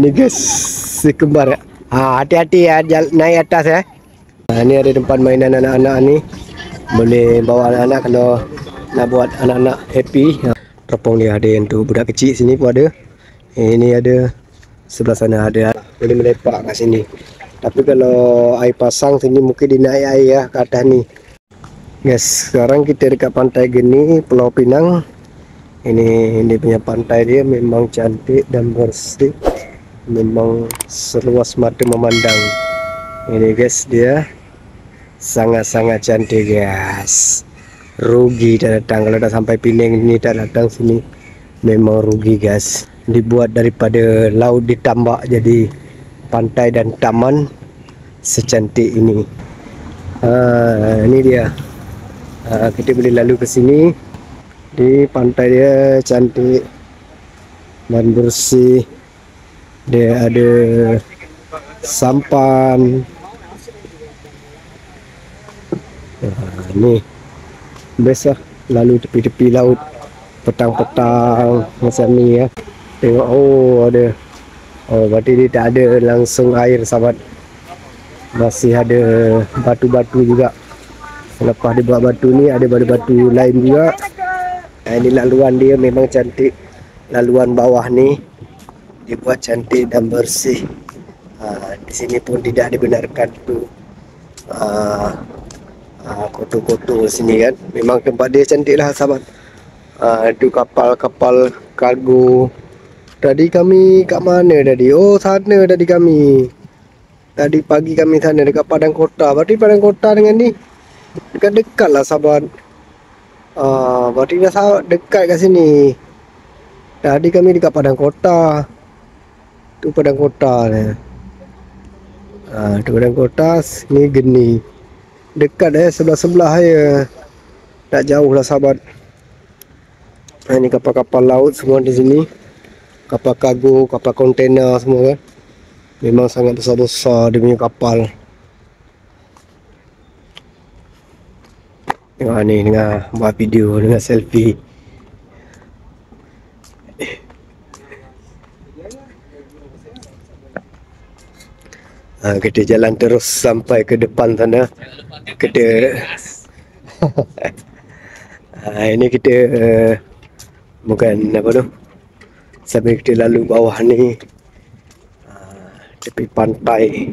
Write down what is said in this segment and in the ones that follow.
Ni guys, si kembar ya. Hati-hati ya, naik atas ya. Ni ada tempat mainan anak-anak ni. Boleh bawa anak-anak kalau nak buat anak-anak happy. Teropong dia ada yang tu budak kecil sini pun ada. Ini ada, sebelah sana ada. Boleh melepak kat sini. Tapi kalau air pasang sini mungkin dinaik air ya ke atas ni. Guys, sekarang kita dekat Pantai Geni, Pulau Pinang. Ini punya pantai dia memang cantik dan bersih. Memang seluas mata memandang. Ini guys, dia sangat-sangat cantik guys. Rugi tak datang. Kalau dah sampai Penang ni tak datang sini, memang rugi guys. Dibuat daripada laut ditambak jadi pantai dan taman secantik ini. Ini dia. Kita boleh lalu ke sini. Di pantai dia cantik dan bersih. Dia ada sampan. Ni biasa lalu tepi-tepi laut petang-petang macam ni ya. Tengok, oh ada. Oh berarti dia tak ada langsung air sahabat. Masih ada batu-batu juga. Selepas dia buat batu ni ada batu-batu lain juga. Ini laluan dia memang cantik. Laluan bawah ni dibuat cantik dan bersih. Di sini pun tidak dibenarkan tu kotor-kotor sini kan. Memang tempat dia cantik lah sahabat. Itu kapal-kapal kargo. Tadi kami kat mana tadi? Oh sana tadi kami. Tadi pagi kami sana dekat Padang Kota. Berarti Padang Kota dengan ni dekat-dekat lah sahabat. Berarti dah dekat kat sini. Tadi kami dekat Padang Kota. Tu Padang Kota ni. Tu Padang Kota, ni Geni. Dekat sebelah-sebelah je. Tak jauh lah sahabat. Ini kapal-kapal laut semua di sini. Kapal kargo, kapal kontainer semua kan. Memang sangat besar-besar dia punya kapal. Tengok ni, tengah buat video, tengah selfie. Kita jalan terus sampai ke depan sana. Kita ini kita bukan apa tu, sambil kita lalu bawah ni tepi pantai.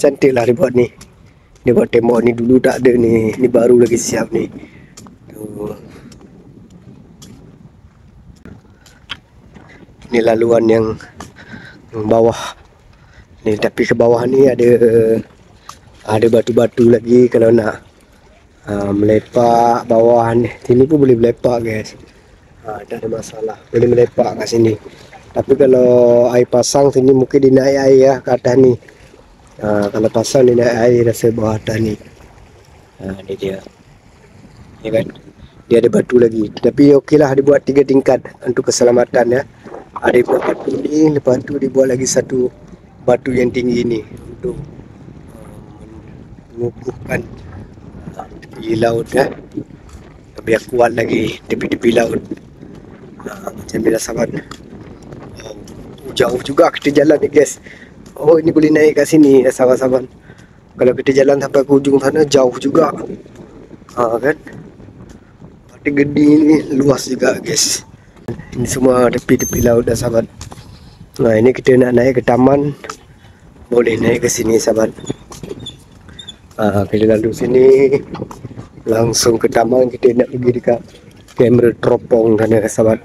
Cantik lah dia buat ni. Dia buat tembok ni dulu tak ada ni. Ni baru lagi siap ni. Ni laluan yang bawah ni, tapi ke bawah ni ada batu-batu lagi kalau nak melepak bawah ni. Sini pun boleh melepak guys. Tak ada masalah, boleh melepak kat sini. Tapi kalau air pasang sini mungkin dinaik air ya ke atas ni. Kalau pasang dia naik air rasa bawah atas ni. Ni dia. Ni kan, dia ada batu lagi. Tapi okey lah, dia buat 3 tingkat untuk keselamatan ya. Ada buat batu ni, lepas tu dia buat lagi satu batu yang tinggi ni untuk mengukuhkan tepi laut ya. Biar kuat lagi tepi-tepi laut. Macam bila sahabat. Jauh juga kita jalan ni guys. Oh ini boleh naik kat sini ya sahabat-sahabat. Kalau kita jalan sampai ke ujung sana jauh juga. Kan. Pantai Geni ni luas juga guys. Ini semua tepi-tepi laut dah sahabat. Ini kita nak naik ke taman. Boleh naik ke sini sahabat. Kita lalu sini langsung ke taman. Kita nak pergi dekat kamera teropong sana sahabat.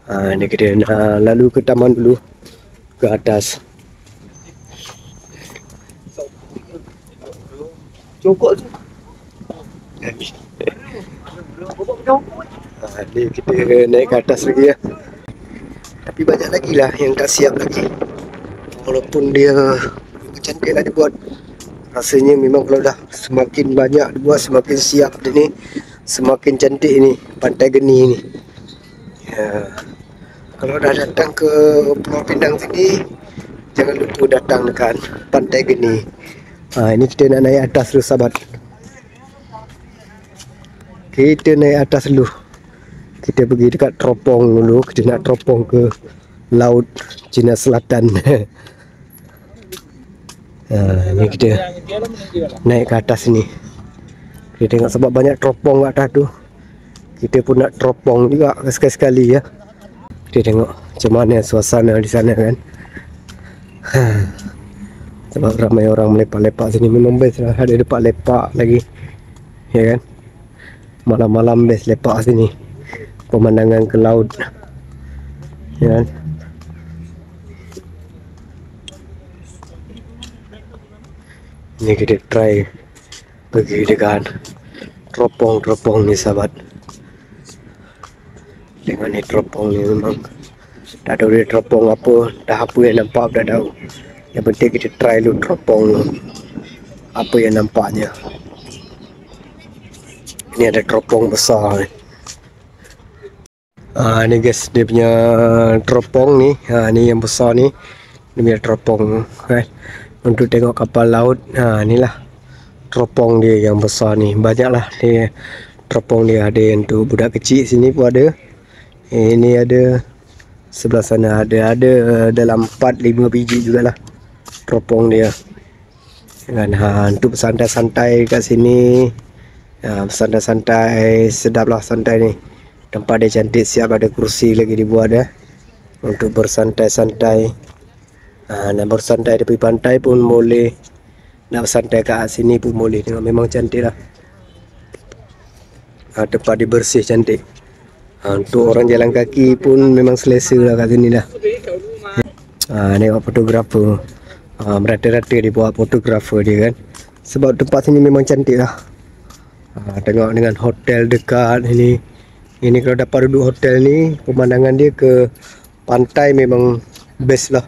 Ini kita nak lalu ke taman dulu, ke atas. Cokok tu. Ni kita naik ke atas lagi ya. Tapi banyak lagi lah yang tak siap lagi. Walaupun dia cantik lah dia buat. Rasanya memang kalau dah semakin banyak dia buat, semakin siap dia ni, semakin cantik ni Pantai Geni ni. Kalau dah datang ke Pulau Pinang sini, jangan lupa datang dekat Pantai Geni. Ini kita nak naik atas dulu sahabat. Kita naik atas dulu. Kita pergi dekat teropong dulu. Kita nak teropong ke laut Cina Selatan. Ni kita naik ke atas ni. Kita tengok sebab banyak teropong kat atas tu. Kita pun nak teropong juga sekali-sekali ya. Kita tengok macam mana suasana di sana kan. Sebab ramai orang melepak-lepak sini. Memang best lah, ada tempat lepak lagi. Ya kan. Malam-malam best lepak sini. Pemandangan ke laut. Ya kan. Ni kita try pergi dekat teropong-teropong ni sahabat. Tengok ni teropong ni memang tak tahu dia teropong apa, dah apa yang nampak dah tahu. Yang penting kita try dulu teropong apa yang nampaknya. Ini ada teropong besar ni. Ni guys, dia punya teropong ni. Ni yang besar ni. Dia punya teropong kan. Untuk tengok kapal laut. Inilah teropong dia yang besar ni. Banyak lah dia teropong dia. Ada yang tu budak kecil sini pun ada. Ini ada. Sebelah sana ada dalam 4-5 biji jugalah teropong dia. Kan untuk bersantai-santai kat sini. Bersantai-santai, sedap lah santai ni. Tempat dia cantik, siap ada kursi lagi dibuat untuk bersantai-santai. Nak bersantai tepi pantai pun boleh. Nak bersantai kat sini pun boleh. Tengok memang cantik lah. Tempat dia bersih cantik. Untuk orang jalan kaki pun memang selesa lah kat sini dah. Tengok fotografer. Merata-rata dia buat fotografer dia kan. Sebab tempat sini memang cantik lah. Tengok dengan hotel dekat ini. Ini kalau dapat duduk hotel ni, pemandangan dia ke pantai memang best lah.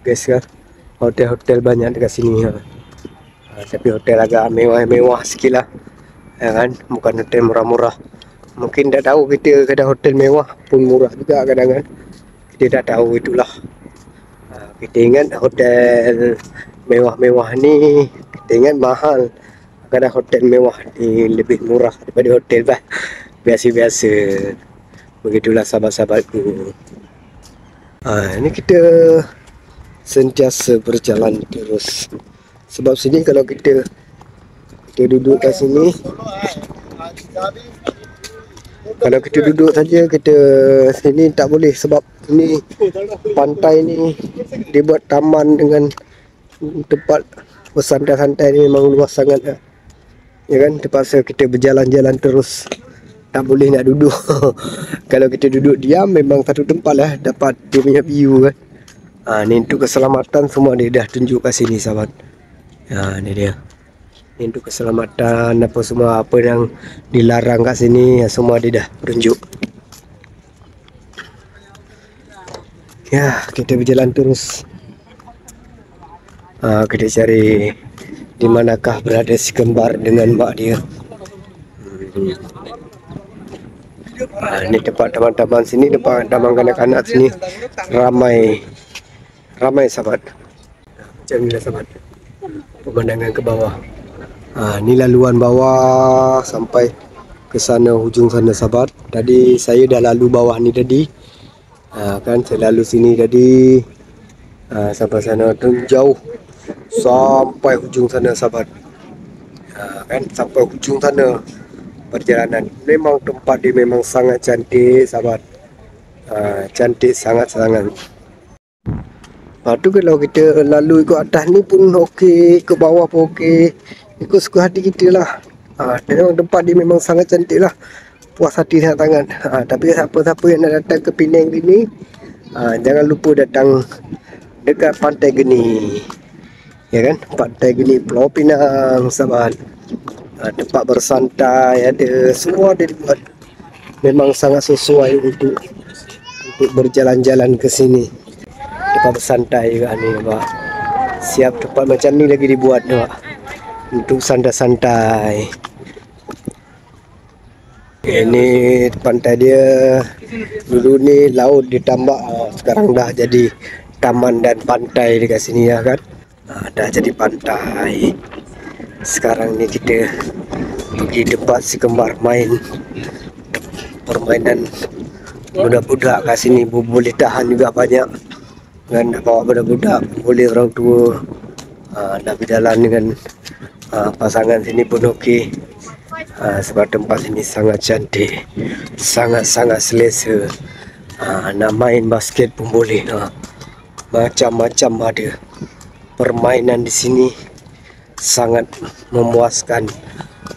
Guys kan. Hotel-hotel banyak dekat sini. Tapi hotel agak mewah-mewah sikit lah. Ya kan. Bukan hotel murah-murah. Mungkin tak tahu kita kadang hotel mewah pun murah juga kadang kan. Kita tak tahu itulah. Kita ingat hotel mewah-mewah ni, kita ingat mahal. Kadang hotel mewah ni lebih murah daripada hotel biasa-biasa. Begitulah sahabat-sahabatku. Ini kita sentiasa berjalan terus. Sebab sini kalau kita duduk kat sini, kalau kita duduk saja kita sini tak boleh. Sebab ini pantai ni dibuat taman dengan tempat bersantai-santai ni memang luas sangat lah. Ya kan, terpaksa kita berjalan-jalan terus. Tak boleh nak duduk. Kalau kita duduk diam memang satu tempat lah dapat dia punya view kan. Ni untuk keselamatan semua dia dah tunjuk kat sini sahabat. Ni dia. Ni untuk keselamatan apa semua, apa yang dilarang kat sini semua dia dah tunjuk. Ya, kita berjalan terus. Kita cari di manakah berada si kembar dengan mak dia. Ini tempat taman-taman sini, tempat taman kanak-kanak sini ramai sahabat. Macam ni lah sahabat pemandangan ke bawah. Ni laluan bawah sampai ke sana, hujung sana sahabat. Tadi saya dah lalu bawah ni tadi. Kan saya lalu sini tadi. Sampai sana tu jauh. Sampai hujung sana sahabat. Kan sampai hujung sana perjalanan. Memang tempat dia memang sangat cantik sahabat. Cantik sangat-sangat. Lepas tu kalau kita lalu ikut atas ni pun okey, ikut bawah pun okey. Ikut suka hati kita lah. Memang tempat dia memang sangat cantik lah. Puas hati sangat-sangat. Tapi siapa-siapa yang nak datang ke Penang ni, jangan lupa datang dekat Pantai Geni. Ya kan, Pantai Geni Pulau Pinang sahabat. Tempat bersantai ada, semua ada dibuat. Memang sangat sesuai untuk berjalan-jalan ke sini. Tempat bersantai juga ni nampak. Siap tempat macam ni lagi dibuat nampak. Untuk santai-santai. Ini pantai dia. Dulu ni laut ditambah, sekarang dah jadi taman dan pantai dekat sini ya kan. Dah jadi pantai. Sekarang ni kita pergi tempat si kembar main permainan budak-budak kat sini, boleh tahan juga banyak. Kan nak bawa budak-budak boleh orang tua nak berjalan dengan pasangan sini pun okey. Sebab tempat sini sangat cantik, sangat-sangat selesa. Nak main basket pun boleh. Macam-macam ada. Permainan di sini sangat memuaskan.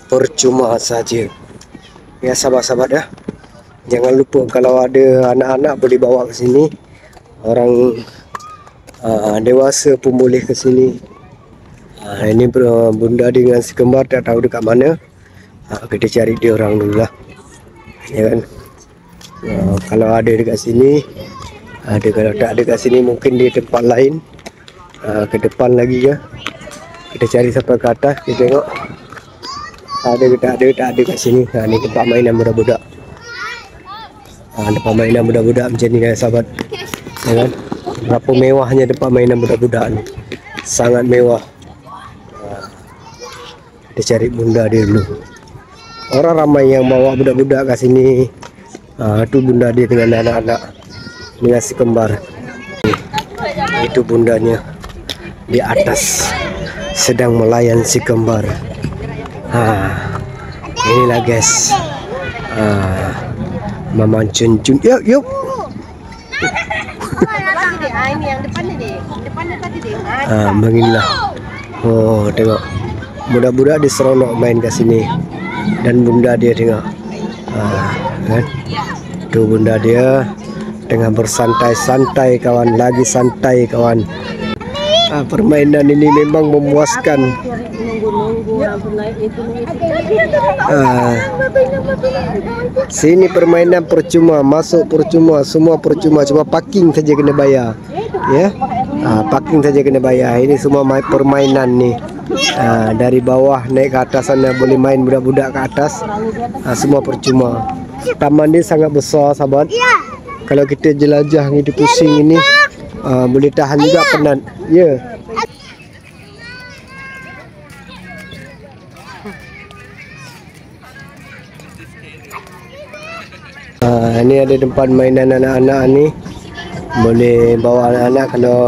Percuma saja. Ya sahabat-sahabat ya. Jangan lupa kalau ada anak-anak boleh bawa ke sini. Orang dewasa pun boleh ke sini. Ini bunda dengan si kembar tak tahu dekat mana. Kita cari dia orang dulu lah. Ya kan. Kalau ada dekat sini ada, kalau tak ada dekat sini mungkin di tempat lain. Ke depan lagi ya. Kita cari sampai ke atas, kita tengok ada ke tak ada kat sini. Ni tempat mainan budak-budak. Tempat mainan budak-budak macam ni kan sahabat. Ya kan? Berapa mewahnya tempat mainan budak-budak ni. Sangat mewah. Kita cari bunda dia dulu. Orang ramai yang bawa budak-budak kat sini. Tu bunda dia dengan anak-anak, dengan si kembar. Itu bundanya di atas sedang melayan si kembar. Inilah guys. Mama Cun-Cun. Yuk. Ini yang depannya deh. Depannya tadi deh. Beginilah. Oh, tengok. Budak-budak diseronok main kat sini. Dan bunda dia tengok. Kan? Tu bunda dia tengah bersantai-santai kawan, lagi santai kawan. Permainan ini memang memuaskan. Sini permainan percuma, masuk percuma, semua percuma, cuma parking saja kena bayar. Ya, parking saja kena bayar. Ini semua permainan ni. Dari bawah naik ke atas sana boleh main budak-budak ke atas. Semua percuma. Taman ni sangat besar sahabat. Kalau kita jelajah ni pusing ini, boleh tahan juga penat. Ya. Ini ada tempat mainan anak-anak ni. Boleh bawa anak-anak kalau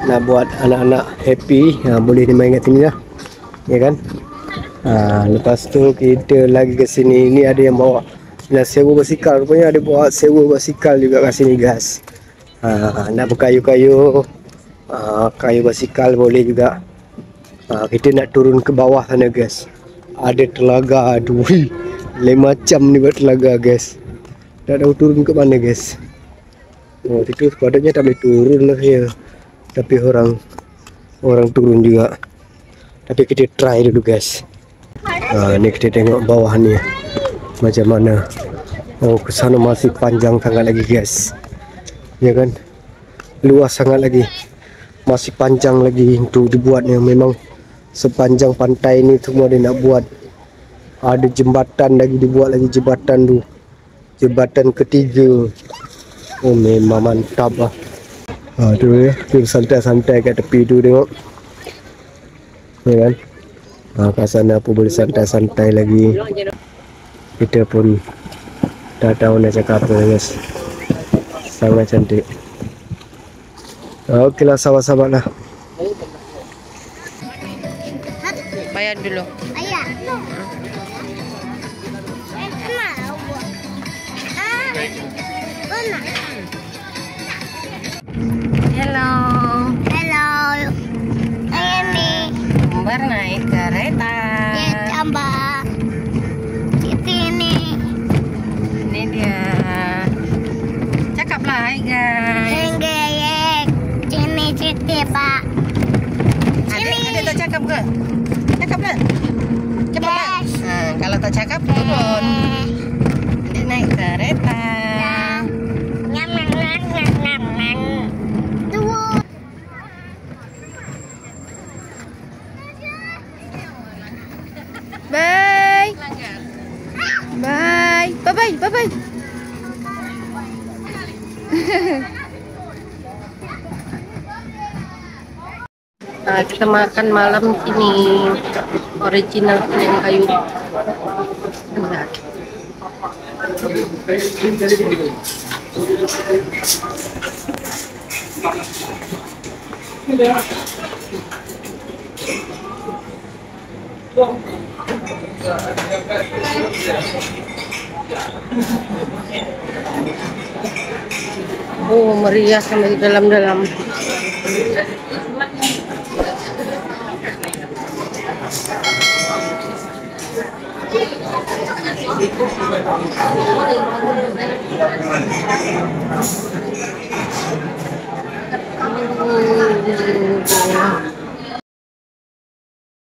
nak buat anak-anak happy, boleh dimain kat sini lah. Ya kan? Lepas tu kita lagi ke sini. Ini ada yang bawa nak sewa basikal. Rupanya ada bawa sewa basikal juga kat sini guys. Nak berkayu-kayu, kayu basikal boleh juga. Kita nak turun ke bawah sana guys. Ada telaga. Aduh, lain macam ni buat telaga guys. Tak tahu turun ke mana guys. Oh, itu sepatutnya tak boleh turun lah ya. Tapi orang turun juga. Tapi kita try dulu guys. Ni kita tengok bawah ni macam mana. Oh, ke sana masih panjang sangat lagi guys. Ya kan? Luas sangat lagi. Masih panjang lagi untuk dibuatnya. Memang sepanjang pantai ni semua dia nak buat. Ada jembatan lagi, dibuat lagi jembatan tu. Jembatan ketiga. Oh, memang mantap lah. Tu ya, tu santai-santai kat tepi tu tengok. Ya kan? Kat sana pun boleh santai-santai lagi. Kita pun tak tahu nak cakap apa guys. Sangat cantik. Okey lah sahabat-sahabat lah. Bayar dulu. Ayah. Hello. Hello. Ini Kembar naik kereta. tambah. Ini Ini dia. Cakaplah hai guys. enggak. Ini cerita Pak. Adik tak cakap ke? Cakaplah. Cepatlah. Yes. Kalau tak cakap turun. Dia naik kereta. Ngam. Tuh. Bye. Bye. Bye-bye. Bye-bye. Kita makan malam sini. Original kuning kayu. Enak. Oh, meriah sampai di dalam-dalam.